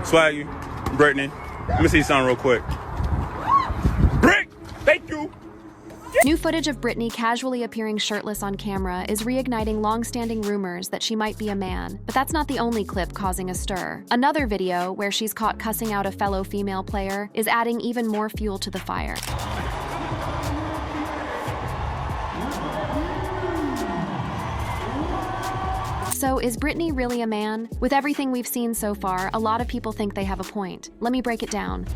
Swaggy, Brittany. Let me see something real quick. Brick! Thank you! New footage of Brittany casually appearing shirtless on camera is reigniting long-standing rumors that she might be a man. But that's not the only clip causing a stir. Another video, where she's caught cussing out a fellow female player, is adding even more fuel to the fire. So, is Brittany really a man? With everything we've seen so far, a lot of people think they have a point. Let me break it down.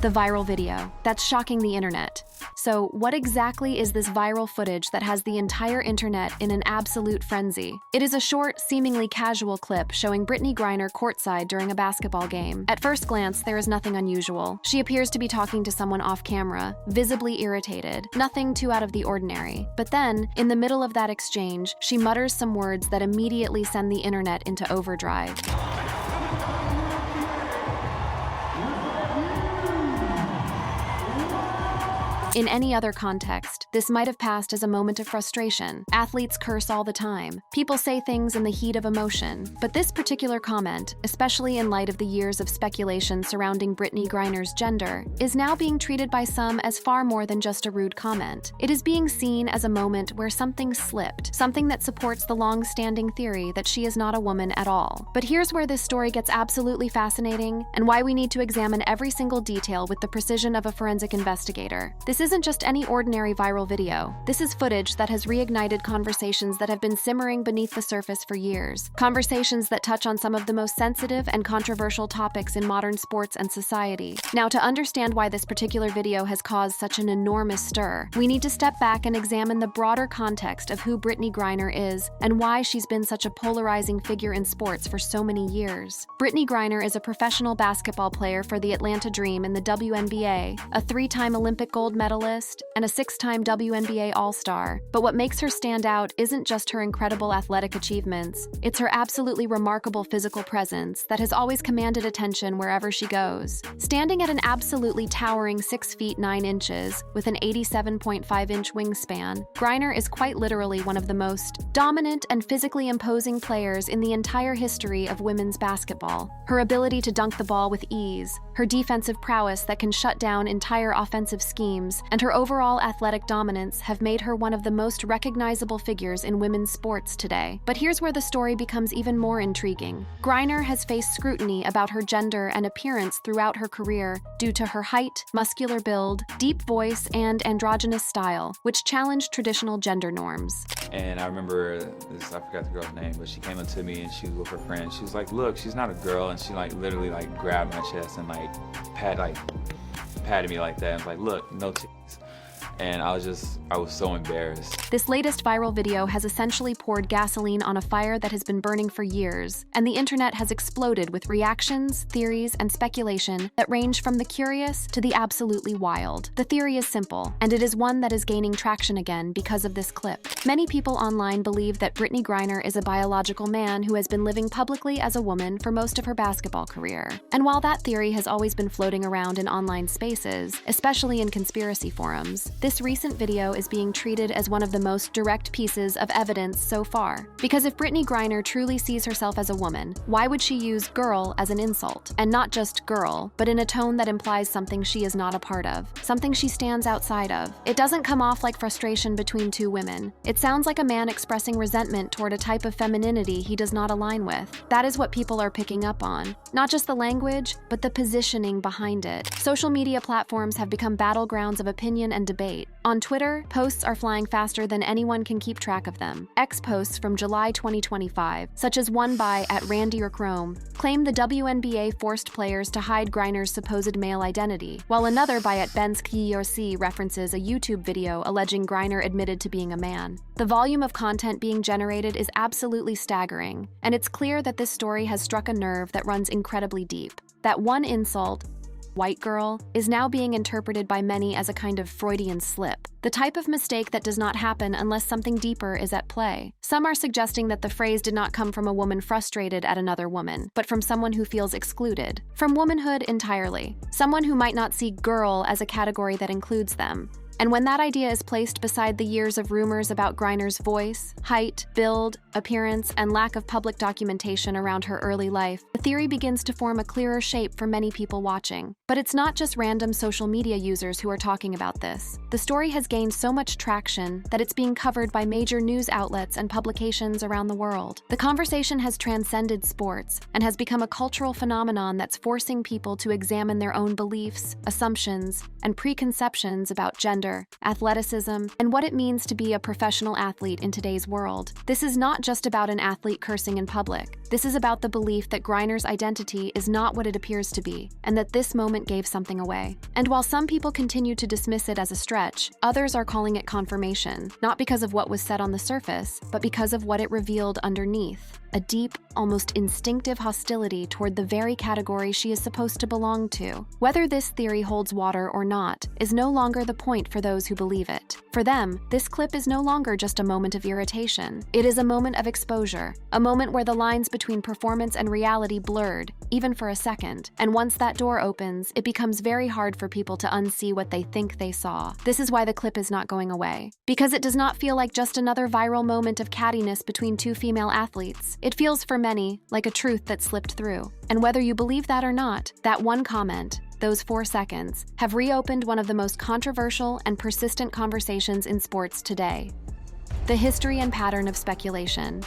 The viral video. That's shocking the internet. So, what exactly is this viral footage that has the entire internet in an absolute frenzy? It is a short, seemingly casual clip showing Brittany Griner courtside during a basketball game. At first glance, there is nothing unusual. She appears to be talking to someone off camera, visibly irritated, nothing too out of the ordinary. But then, in the middle of that exchange, she mutters some words that immediately send the internet into overdrive. In any other context, this might have passed as a moment of frustration. Athletes curse all the time. People say things in the heat of emotion. But this particular comment, especially in light of the years of speculation surrounding Brittany Griner's gender, is now being treated by some as far more than just a rude comment. It is being seen as a moment where something slipped, something that supports the long-standing theory that she is not a woman at all. But here's where this story gets absolutely fascinating, and why we need to examine every single detail with the precision of a forensic investigator. This isn't just any ordinary viral video. This is footage that has reignited conversations that have been simmering beneath the surface for years. Conversations that touch on some of the most sensitive and controversial topics in modern sports and society. Now, to understand why this particular video has caused such an enormous stir, we need to step back and examine the broader context of who Brittany Griner is and why she's been such a polarizing figure in sports for so many years. Brittany Griner is a professional basketball player for the Atlanta Dream in the WNBA, a three-time Olympic gold medalist, and a six-time WNBA All-Star. But what makes her stand out isn't just her incredible athletic achievements, it's her absolutely remarkable physical presence that has always commanded attention wherever she goes. Standing at an absolutely towering 6 feet 9 inches with an 87.5-inch wingspan, Griner is quite literally one of the most dominant and physically imposing players in the entire history of women's basketball. Her ability to dunk the ball with ease, her defensive prowess that can shut down entire offensive schemes, and her overall athletic dominance have made her one of the most recognizable figures in women's sports today. But here's where the story becomes even more intriguing. Griner has faced scrutiny about her gender and appearance throughout her career due to her height, muscular build, deep voice, and androgynous style, which challenged traditional gender norms. And I remember this, I forgot the girl's name, but she came up to me and she was with her friend. She was like, "Look, she's not a girl," and she literally grabbed my chest and patted me like that and was like, "Look, no titties." And I was so embarrassed. This latest viral video has essentially poured gasoline on a fire that has been burning for years, and the internet has exploded with reactions, theories, and speculation that range from the curious to the absolutely wild. The theory is simple, and it is one that is gaining traction again because of this clip. Many people online believe that Brittany Griner is a biological man who has been living publicly as a woman for most of her basketball career. And while that theory has always been floating around in online spaces, especially in conspiracy forums, this recent video is being treated as one of the most direct pieces of evidence so far. Because if Brittany Griner truly sees herself as a woman, why would she use girl as an insult? And not just girl, but in a tone that implies something she is not a part of, something she stands outside of. It doesn't come off like frustration between two women. It sounds like a man expressing resentment toward a type of femininity he does not align with. That is what people are picking up on. Not just the language, but the positioning behind it. Social media platforms have become battlegrounds of opinion and debate. On Twitter, posts are flying faster than anyone can keep track of them. X posts from July 2025, such as one by @Randy or Chrome, claim the WNBA forced players to hide Griner's supposed male identity, while another by @BenskYoc references a YouTube video alleging Griner admitted to being a man. The volume of content being generated is absolutely staggering, and it's clear that this story has struck a nerve that runs incredibly deep. That one insult, white girl, is now being interpreted by many as a kind of Freudian slip, the type of mistake that does not happen unless something deeper is at play. Some are suggesting that the phrase did not come from a woman frustrated at another woman, but from someone who feels excluded, from womanhood entirely, someone who might not see girl as a category that includes them. And when that idea is placed beside the years of rumors about Griner's voice, height, build, appearance, and lack of public documentation around her early life, the theory begins to form a clearer shape for many people watching. But it's not just random social media users who are talking about this. The story has gained so much traction that it's being covered by major news outlets and publications around the world. The conversation has transcended sports and has become a cultural phenomenon that's forcing people to examine their own beliefs, assumptions, and preconceptions about gender, athleticism, and what it means to be a professional athlete in today's world. This is not just about an athlete cursing in public. This is about the belief that Griner's identity is not what it appears to be, and that this moment gave something away. And while some people continue to dismiss it as a stretch, others are calling it confirmation, not because of what was said on the surface, but because of what it revealed underneath. A deep, almost instinctive hostility toward the very category she is supposed to belong to. Whether this theory holds water or not is no longer the point for those who believe it. For them, this clip is no longer just a moment of irritation. It is a moment of exposure, a moment where the lines between performance and reality blurred, even for a second. And once that door opens, it becomes very hard for people to unsee what they think they saw. This is why the clip is not going away. Because it does not feel like just another viral moment of cattiness between two female athletes. It feels for many like a truth that slipped through. And whether you believe that or not, that one comment, those 4 seconds, have reopened one of the most controversial and persistent conversations in sports today. The history and pattern of speculation.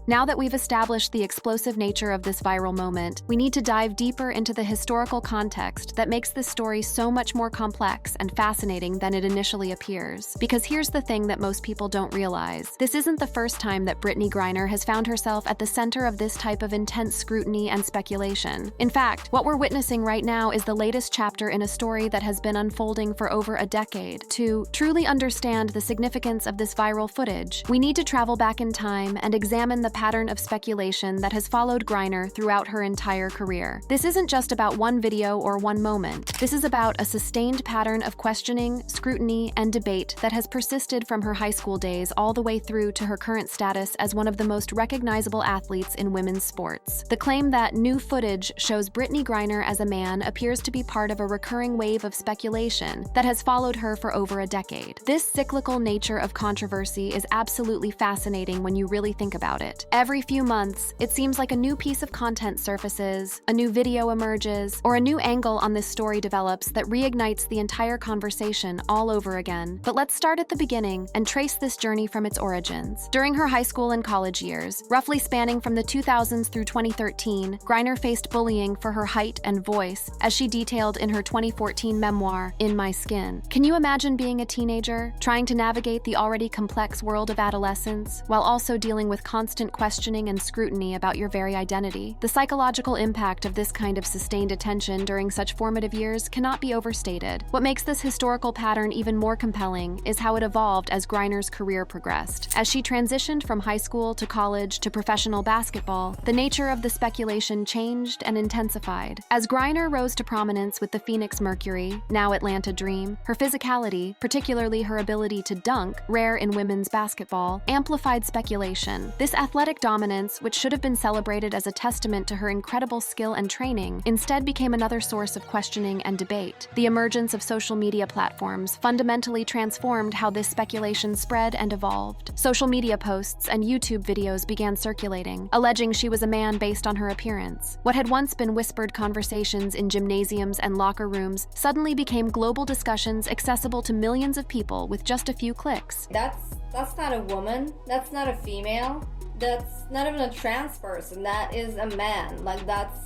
Now that we've established the explosive nature of this viral moment, we need to dive deeper into the historical context that makes this story so much more complex and fascinating than it initially appears. Because here's the thing that most people don't realize. This isn't the first time that Brittany Griner has found herself at the center of this type of intense scrutiny and speculation. In fact, what we're witnessing right now is the latest chapter in a story that has been unfolding for over a decade. To truly understand the significance of this viral footage, we need to travel back in time and examine the pattern of speculation that has followed Griner throughout her entire career. This isn't just about one video or one moment. This is about a sustained pattern of questioning, scrutiny, and debate that has persisted from her high school days all the way through to her current status as one of the most recognizable athletes in women's sports. The claim that new footage shows Brittany Griner as a man appears to be part of a recurring wave of speculation that has followed her for over a decade. This cyclical nature of controversy is absolutely fascinating when you really think about it. Every few months, it seems like a new piece of content surfaces, a new video emerges, or a new angle on this story develops that reignites the entire conversation all over again. But let's start at the beginning and trace this journey from its origins. During her high school and college years, roughly spanning from the 2000s through 2013, Griner faced bullying for her height and voice, as she detailed in her 2014 memoir, In My Skin. Can you imagine being a teenager, trying to navigate the already complex world of adolescence, while also dealing with constant questioning and scrutiny about your very identity? The psychological impact of this kind of sustained attention during such formative years cannot be overstated. What makes this historical pattern even more compelling is how it evolved as Griner's career progressed. As she transitioned from high school to college to professional basketball, the nature of the speculation changed and intensified. As Griner rose to prominence with the Phoenix Mercury, now Atlanta Dream, her physicality, particularly her ability to dunk, rare in women's basketball, amplified speculation. This athletic dominance, which should have been celebrated as a testament to her incredible skill and training, instead became another source of questioning and debate. The emergence of social media platforms fundamentally transformed how this speculation spread and evolved. Social media posts and YouTube videos began circulating, alleging she was a man based on her appearance. What had once been whispered conversations in gymnasiums and locker rooms suddenly became global discussions accessible to millions of people with just a few clicks. That's not a woman. That's not a female. That's not even a trans person. That is a man. Like, that's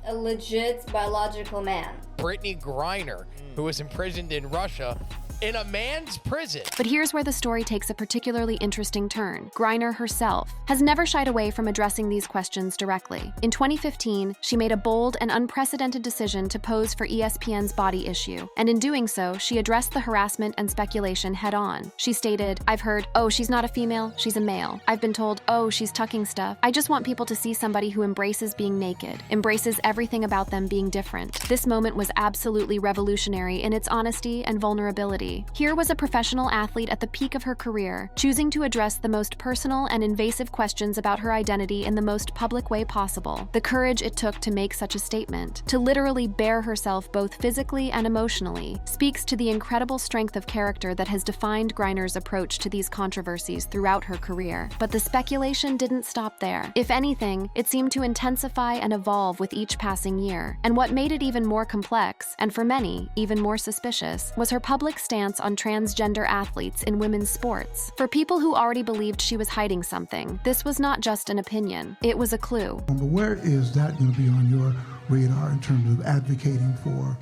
a legit biological man. Brittany Griner, who was imprisoned in Russia, in a man's prison. But here's where the story takes a particularly interesting turn. Griner herself has never shied away from addressing these questions directly. In 2015, she made a bold and unprecedented decision to pose for ESPN's Body Issue, and in doing so, she addressed the harassment and speculation head-on. She stated, "I've heard, oh, she's not a female, she's a male. I've been told, oh, she's tucking stuff. I just want people to see somebody who embraces being naked, embraces everything about them being different." This moment was absolutely revolutionary in its honesty and vulnerability. identity. Here was a professional athlete at the peak of her career, choosing to address the most personal and invasive questions about her identity in the most public way possible. The courage it took to make such a statement, to literally bare herself both physically and emotionally, speaks to the incredible strength of character that has defined Griner's approach to these controversies throughout her career. But the speculation didn't stop there. If anything, it seemed to intensify and evolve with each passing year. And what made it even more complex, and for many, even more suspicious, was her public stance on transgender athletes in women's sports. For people who already believed she was hiding something, this was not just an opinion, it was a clue. But where is that going to be on your radar in terms of advocating for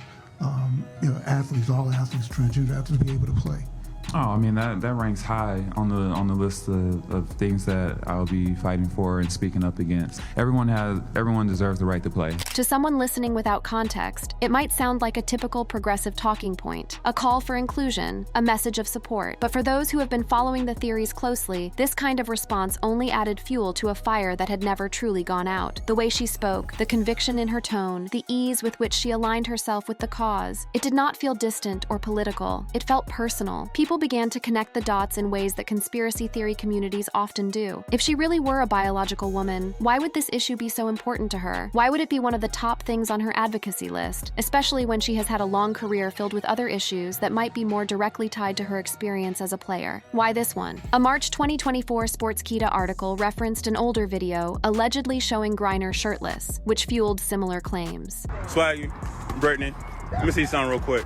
athletes, all athletes, transgender athletes, to be able to play? Oh, I mean, that ranks high on the list of things that I'll be fighting for and speaking up against. Everyone deserves the right to play. To someone listening without context, it might sound like a typical progressive talking point, a call for inclusion, a message of support. But for those who have been following the theories closely, this kind of response only added fuel to a fire that had never truly gone out. The way she spoke, the conviction in her tone, the ease with which she aligned herself with the cause, it did not feel distant or political. It felt personal. People began to connect the dots in ways that conspiracy theory communities often do. If she really were a biological woman, why would this issue be so important to her? Why would it be one of the top things on her advocacy list, especially when she has had a long career filled with other issues that might be more directly tied to her experience as a player? Why this one? A March 2024 Sportskeeda article referenced an older video allegedly showing Griner shirtless, which fueled similar claims. Swaggy, Brittany, let me see something real quick.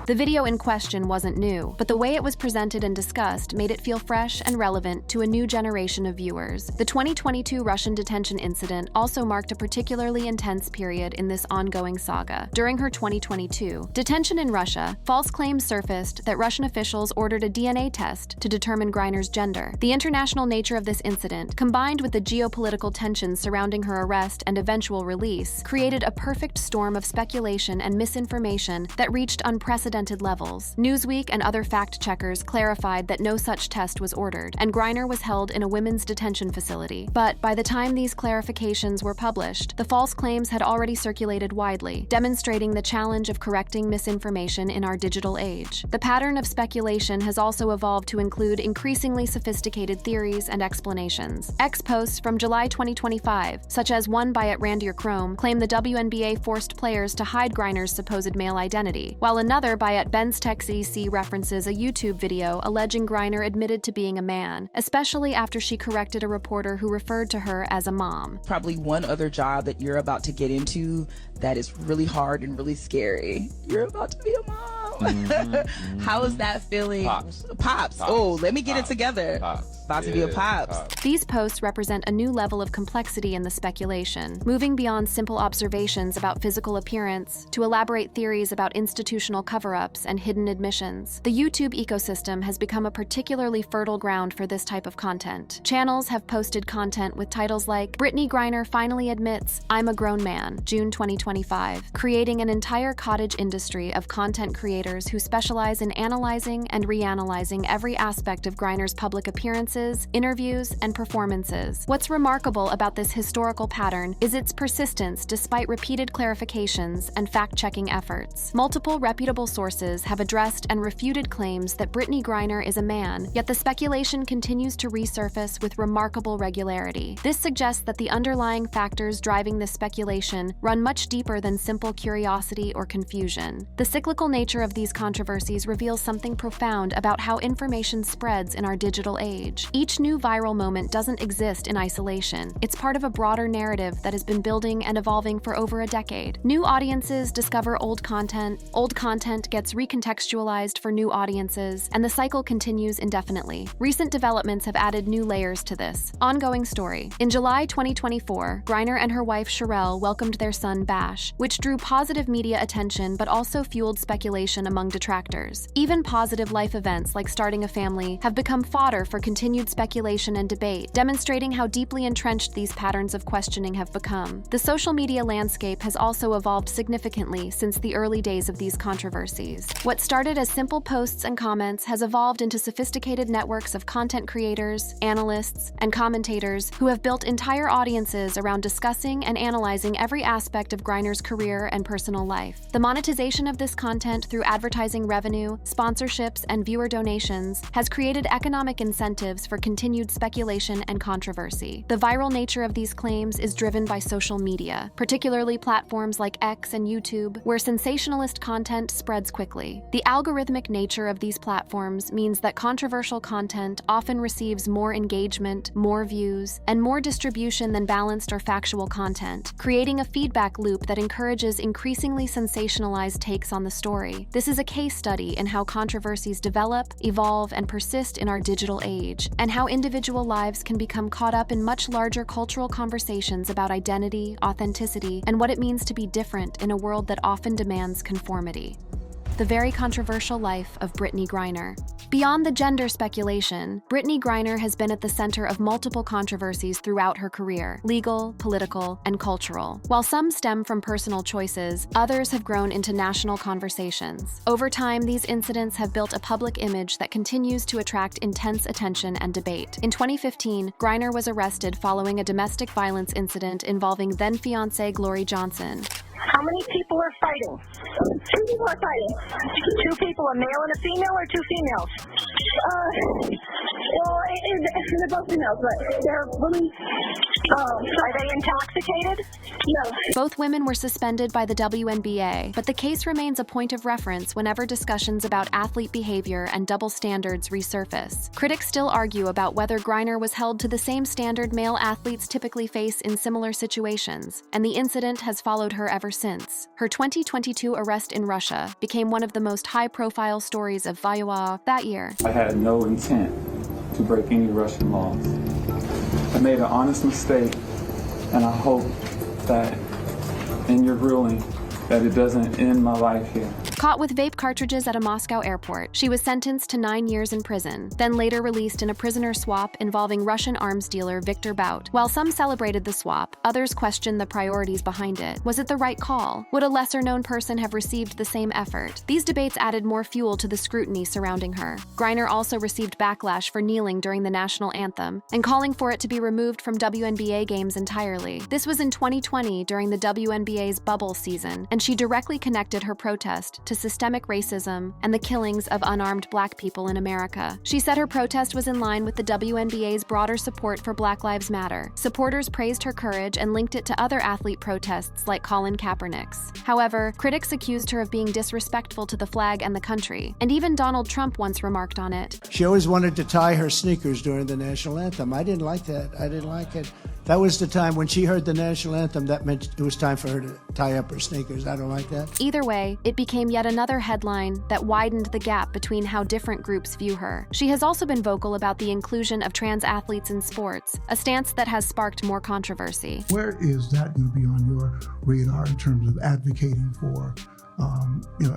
The video in question wasn't new, but the way it was presented and discussed made it feel fresh and relevant to a new generation of viewers. The 2022 Russian detention incident also marked a particularly intense period in this ongoing saga. During her 2022 detention in Russia, false claims surfaced that Russian officials ordered a DNA test to determine Griner's gender. The international nature of this incident, combined with the geopolitical tensions surrounding her arrest and eventual release, created a perfect storm of speculation and misinformation that reached unprecedented levels. Newsweek and other fact-checkers clarified that no such test was ordered, and Griner was held in a women's detention facility. But by the time these clarifications were published, the false claims had already circulated widely, demonstrating the challenge of correcting misinformation in our digital age. The pattern of speculation has also evolved to include increasingly sophisticated theories and explanations. X posts from July 2025, such as one by @RandierChrome, claim the WNBA forced players to hide Griner's supposed male identity, while another by @BensTechEC references a YouTube video alleging Griner admitted to being a man, especially after she corrected a reporter who referred to her as a mom. Probably one other job that you're about to get into that is really hard and really scary. You're about to be a mom. How is that feeling? Pops. Oh, let me get it together. About to be a pops. These posts represent a new level of complexity in the speculation, moving beyond simple observations about physical appearance to elaborate theories about institutional cover-ups and hidden admissions. The YouTube ecosystem has become a particularly fertile ground for this type of content. Channels have posted content with titles like "Brittany Griner finally admits, I'm a grown man, June 2025, creating an entire cottage industry of content creators who specialize in analyzing and reanalyzing every aspect of Griner's public appearances, interviews, and performances. What's remarkable about this historical pattern is its persistence despite repeated clarifications and fact-checking efforts. Multiple reputable sources have addressed and refuted claims that Brittany Griner is a man, yet the speculation continues to resurface with remarkable regularity. This suggests that the underlying factors driving this speculation run much deeper than simple curiosity or confusion. The cyclical nature of these controversies reveals something profound about how information spreads in our digital age. Each new viral moment doesn't exist in isolation. It's part of a broader narrative that has been building and evolving for over a decade. New audiences discover old content gets recontextualized for new audiences, and the cycle continues indefinitely. Recent developments have added new layers to this ongoing story. In July 2024, Griner and her wife Sherelle welcomed their son Bash, which drew positive media attention but also fueled speculation among detractors. Even positive life events like starting a family have become fodder for continued speculation and debate, demonstrating how deeply entrenched these patterns of questioning have become. The social media landscape has also evolved significantly since the early days of these controversies. What started as simple posts and comments has evolved into sophisticated networks of content creators, analysts, and commentators who have built entire audiences around discussing and analyzing every aspect of Griner's career and personal life. The monetization of this content through advertising revenue, sponsorships, and viewer donations, has created economic incentives for continued speculation and controversy. The viral nature of these claims is driven by social media, particularly platforms like X and YouTube, where sensationalist content spreads quickly. The algorithmic nature of these platforms means that controversial content often receives more engagement, more views, and more distribution than balanced or factual content, creating a feedback loop that encourages increasingly sensationalized takes on the story. This is a case study in how controversies develop, evolve, and persist in our digital age, and how individual lives can become caught up in much larger cultural conversations about identity, authenticity, and what it means to be different in a world that often demands conformity. The very controversial life of Brittany Griner. Beyond the gender speculation, Brittany Griner has been at the center of multiple controversies throughout her career: legal, political, and cultural. While some stem from personal choices, others have grown into national conversations. Over time, these incidents have built a public image that continues to attract intense attention and debate. In 2015, Griner was arrested following a domestic violence incident involving then-fiancé Glory Johnson. How many people are fighting? 2 people are fighting. 2 people, a male and a female, or 2 females? Well, they're both females, but they're really, are they intoxicated? No. Both women were suspended by the WNBA, but the case remains a point of reference whenever discussions about athlete behavior and double standards resurface. Critics still argue about whether Griner was held to the same standard male athletes typically face in similar situations, and the incident has followed her ever since. Her 2022 arrest in Russia became one of the most high-profile stories of VOA that year. I had no intent to break any Russian laws. I made an honest mistake, and I hope that in your ruling that it doesn't end my life here. Caught with vape cartridges at a Moscow airport, she was sentenced to 9 years in prison, then later released in a prisoner swap involving Russian arms dealer Viktor Bout. While some celebrated the swap, others questioned the priorities behind it. Was it the right call? Would a lesser-known person have received the same effort? These debates added more fuel to the scrutiny surrounding her. Griner also received backlash for kneeling during the national anthem and calling for it to be removed from WNBA games entirely. This was in 2020 during the WNBA's bubble season, and she directly connected her protest to systemic racism and the killings of unarmed Black people in America. She said her protest was in line with the WNBA's broader support for Black Lives Matter. Supporters praised her courage and linked it to other athlete protests like Colin Kaepernick's. However, critics accused her of being disrespectful to the flag and the country, and even Donald Trump once remarked on it. She always wanted to tie her sneakers during the national anthem. I didn't like that. I didn't like it. That was the time when she heard the national anthem, that meant it was time for her to tie up her sneakers. I don't like that. Either way, it became yet another headline that widened the gap between how different groups view her. She has also been vocal about the inclusion of trans athletes in sports, a stance that has sparked more controversy. Where is that going to be on your radar in terms of advocating for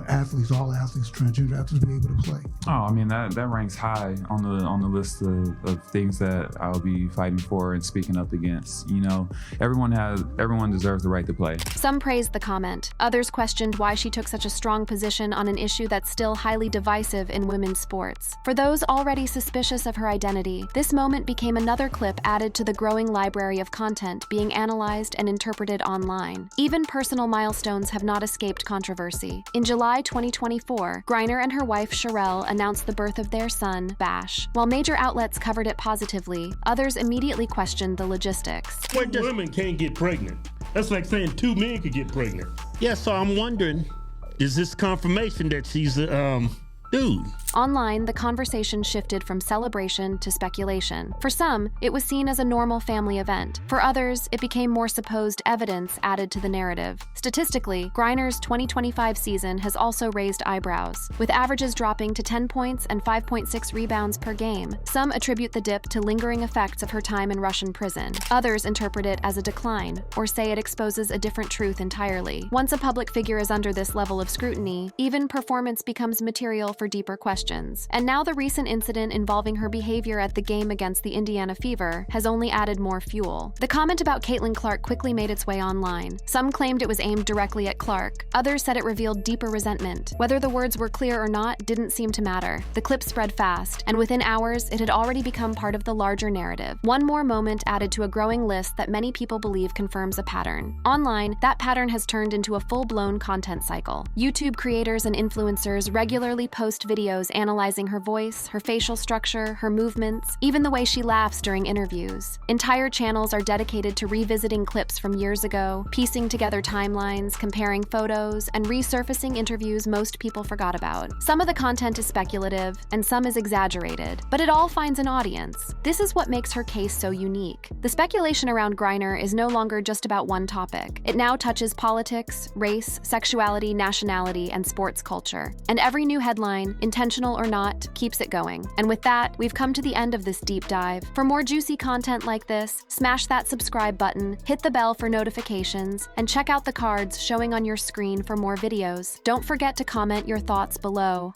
athletes, all athletes, transgender athletes to be able to play? Oh, I mean, that ranks high on the list of things that I'll be fighting for and speaking up against. You know, everyone deserves the right to play. Some praised the comment. Others questioned why she took such a strong position on an issue that's still highly divisive in women's sports. For those already suspicious of her identity, this moment became another clip added to the growing library of content being analyzed and interpreted online. Even personal milestones have not escaped controversy. In July 2024, Griner and her wife Sherelle announced the birth of their son, Bash. While major outlets covered it positively, others immediately questioned the logistics. One woman can't get pregnant. That's like saying 2 men could get pregnant. Yeah, so I'm wondering, is this confirmation that she's a dude? Online, the conversation shifted from celebration to speculation. For some, it was seen as a normal family event. For others, it became more supposed evidence added to the narrative. Statistically, Griner's 2025 season has also raised eyebrows, with averages dropping to 10 points and 5.6 rebounds per game. Some attribute the dip to lingering effects of her time in Russian prison. Others interpret it as a decline, or say it exposes a different truth entirely. Once a public figure is under this level of scrutiny, even performance becomes material for deeper questions. questions. And now the recent incident involving her behavior at the game against the Indiana Fever has only added more fuel. The comment about Caitlin Clark quickly made its way online. Some claimed it was aimed directly at Clark. Others said it revealed deeper resentment. Whether the words were clear or not didn't seem to matter. The clip spread fast, and within hours, it had already become part of the larger narrative. One more moment added to a growing list that many people believe confirms a pattern. Online, that pattern has turned into a full-blown content cycle. YouTube creators and influencers regularly post videos analyzing her voice, her facial structure, her movements, even the way she laughs during interviews. Entire channels are dedicated to revisiting clips from years ago, piecing together timelines, comparing photos, and resurfacing interviews most people forgot about. Some of the content is speculative, and some is exaggerated, but it all finds an audience. This is what makes her case so unique. The speculation around Griner is no longer just about one topic. It now touches politics, race, sexuality, nationality, and sports culture. And every new headline, intentional or not, keeps it going. And with that, we've come to the end of this deep dive. For more juicy content like this, smash that subscribe button, hit the bell for notifications, and check out the cards showing on your screen for more videos. Don't forget to comment your thoughts below.